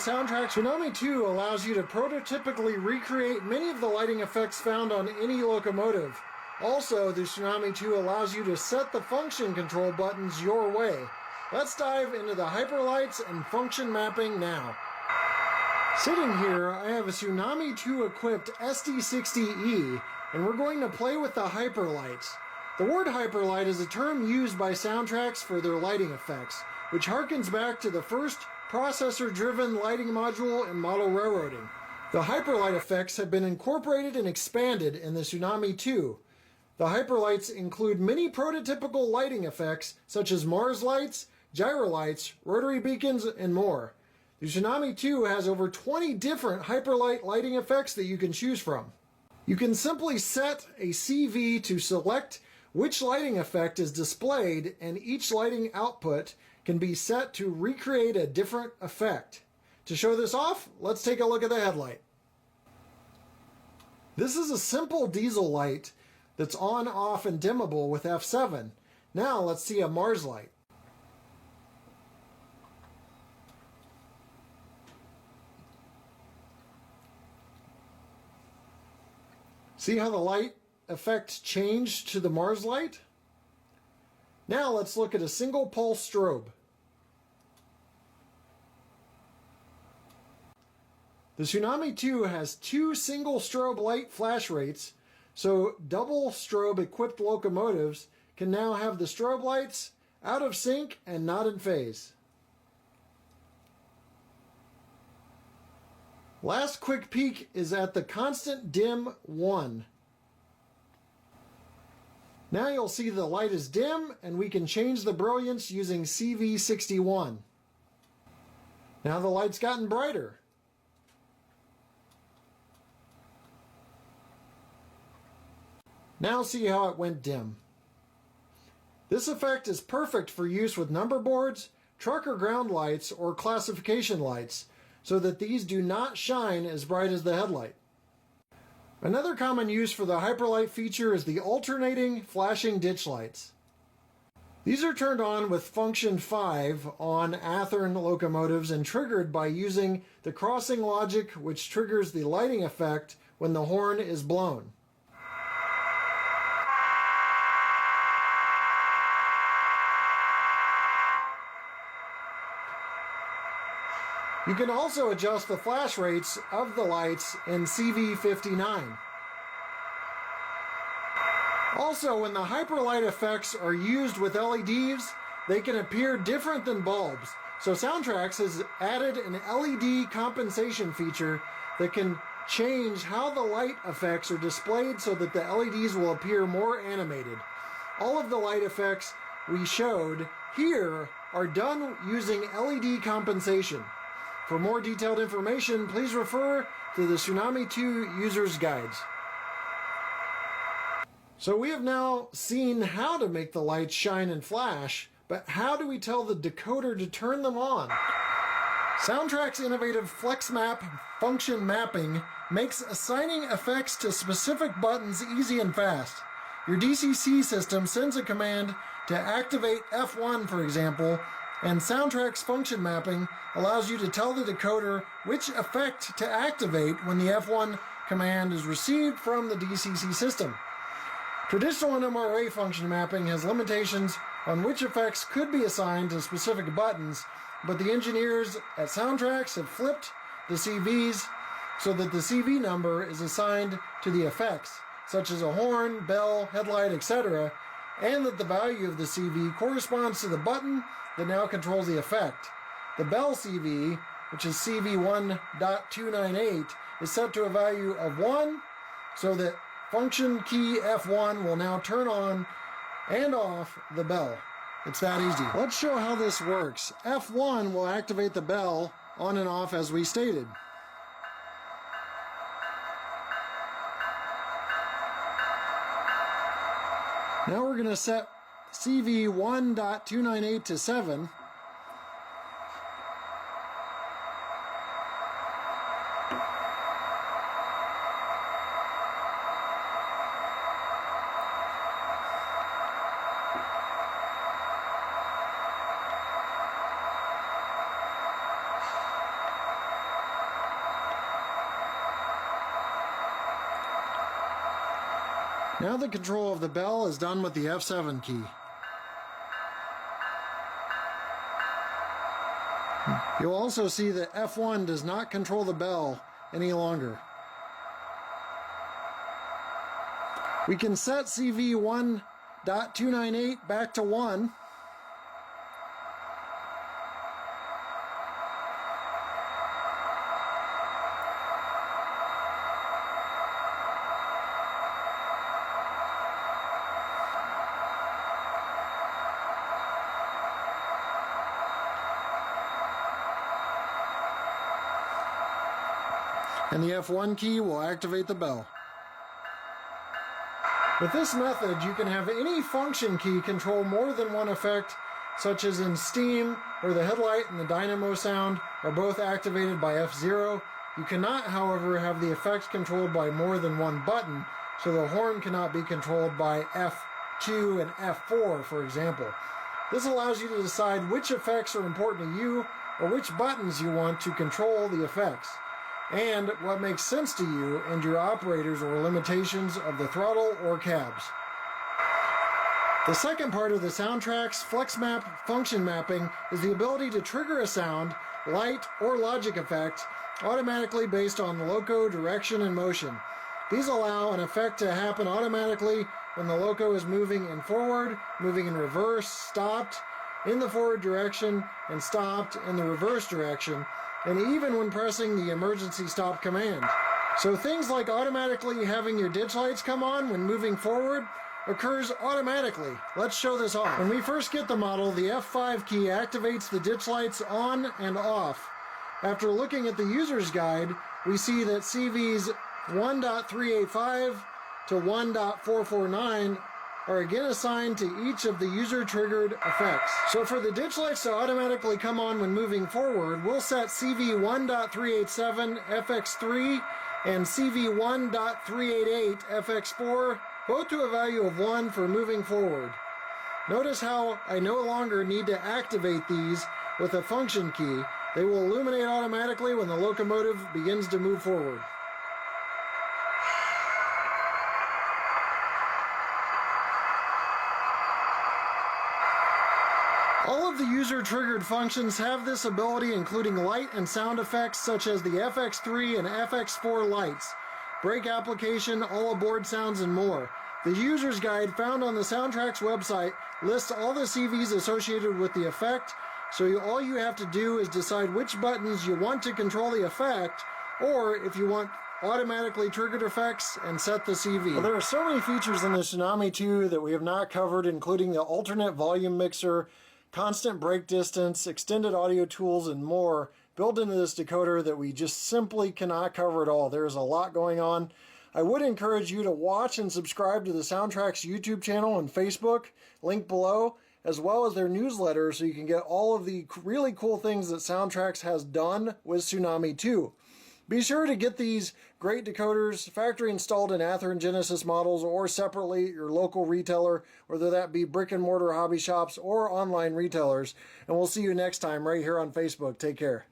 SoundTraxx, Tsunami 2 allows you to prototypically recreate many of the lighting effects found on any locomotive. Also, the Tsunami 2 allows you to set the function control buttons your way. Let's dive into the Hyperlights and function mapping now. Sitting here, I have a Tsunami 2 equipped SD60E, and we're going to play with the Hyperlights. The word Hyperlite is a term used by SoundTraxx for their lighting effects, which harkens back to the first processor-driven lighting module in model railroading. The Hyperlite effects have been incorporated and expanded in the Tsunami 2. The Hyperlights include many prototypical lighting effects, such as Mars lights, gyro lights, rotary beacons, and more. The Tsunami 2 has over 20 different Hyperlite lighting effects that you can choose from. You can simply set a CV to select which lighting effect is displayed, and each lighting output can be set to recreate a different effect. To show this off, let's take a look at the headlight. This is a simple diesel light that's on, off, and dimmable with F7. Now let's see a Mars light. See how the light effect changed to the Mars light? Now let's look at a single pulse strobe. The Tsunami 2 has two single strobe light flash rates, so double strobe equipped locomotives can now have the strobe lights out of sync and not in phase. Last quick peek is at the constant dim 1. Now you'll see the light is dim, and we can change the brilliance using CV61. Now the light's gotten brighter. Now see how it went dim. This effect is perfect for use with number boards, truck or ground lights, or classification lights, so that these do not shine as bright as the headlight. Another common use for the Hyperlite feature is the alternating flashing ditch lights. These are turned on with function 5 on Athearn locomotives and triggered by using the crossing logic, which triggers the lighting effect when the horn is blown. You can also adjust the flash rates of the lights in CV59. Also, when the Hyperlite effects are used with LEDs, they can appear different than bulbs. So SoundTraxx has added an LED compensation feature that can change how the light effects are displayed so that the LEDs will appear more animated. All of the light effects we showed here are done using LED compensation. For more detailed information, please refer to the Tsunami 2 User's Guides. So we have now seen how to make the lights shine and flash, but how do we tell the decoder to turn them on? SoundTraxx innovative FlexMap function mapping makes assigning effects to specific buttons easy and fast. Your DCC system sends a command to activate F1, for example, and SoundTraxx function mapping allows you to tell the decoder which effect to activate when the F1 command is received from the DCC system. Traditional NMRA function mapping has limitations on which effects could be assigned to specific buttons, but the engineers at SoundTraxx have flipped the CVs so that the CV number is assigned to the effects, such as a horn, bell, headlight, etc., and that the value of the CV corresponds to the button that now controls the effect. The bell CV, which is CV1.298, is set to a value of 1, so that function key F1 will now turn on and off the bell. It's that easy. Let's show how this works. F1 will activate the bell on and off as we stated. Now we're going to set CV1.298 to 7. Now the control of the bell is done with the F7 key. You'll also see that F1 does not control the bell any longer. We can set CV 1.298 back to 1. And the F1 key will activate the bell. With this method, you can have any function key control more than one effect, such as in Steam, where the headlight and the dynamo sound are both activated by F0. You cannot, however, have the effect controlled by more than one button, so the horn cannot be controlled by F2 and F4, for example. This allows you to decide which effects are important to you, or which buttons you want to control the effects, and what makes sense to you and your operators or limitations of the throttle or cabs. The second part of the SoundTraxx FlexMap function mapping is the ability to trigger a sound, light, or logic effect automatically based on loco, direction, and motion. These allow an effect to happen automatically when the loco is moving in forward, moving in reverse, stopped in the forward direction, and stopped in the reverse direction, and even when pressing the emergency stop command. So things like automatically having your ditch lights come on when moving forward occurs automatically. Let's show this off. When we first get the model, the F5 key activates the ditch lights on and off. After looking at the user's guide, we see that CVs 1.385 to 1.449 are again assigned to each of the user-triggered effects. So for the ditch lights to automatically come on when moving forward, we'll set CV 1.387 FX3 and CV 1.388 FX4, both to a value of 1 for moving forward. Notice how I no longer need to activate these with a function key. They will illuminate automatically when the locomotive begins to move forward. All of the user-triggered functions have this ability, including light and sound effects such as the FX3 and FX4 lights, brake application, all aboard sounds, and more. The user's guide found on the SoundTraxx website lists all the CVs associated with the effect, so all you have to do is decide which buttons you want to control the effect, or if you want automatically triggered effects, and set the CV. Well, there are so many features in the Tsunami 2 that we have not covered, including the alternate volume mixer, constant brake distance, extended audio tools, and more built into this decoder that we just simply cannot cover it all. There's a lot going on. I would encourage you to watch and subscribe to the SoundTraxx YouTube channel and Facebook, link below, as well as their newsletter so you can get all of the really cool things that SoundTraxx has done with Tsunami 2. Be sure to get these great decoders factory installed in Ather and Genesis models or separately at your local retailer, whether that be brick and mortar hobby shops or online retailers. And we'll see you next time right here on Facebook. Take care.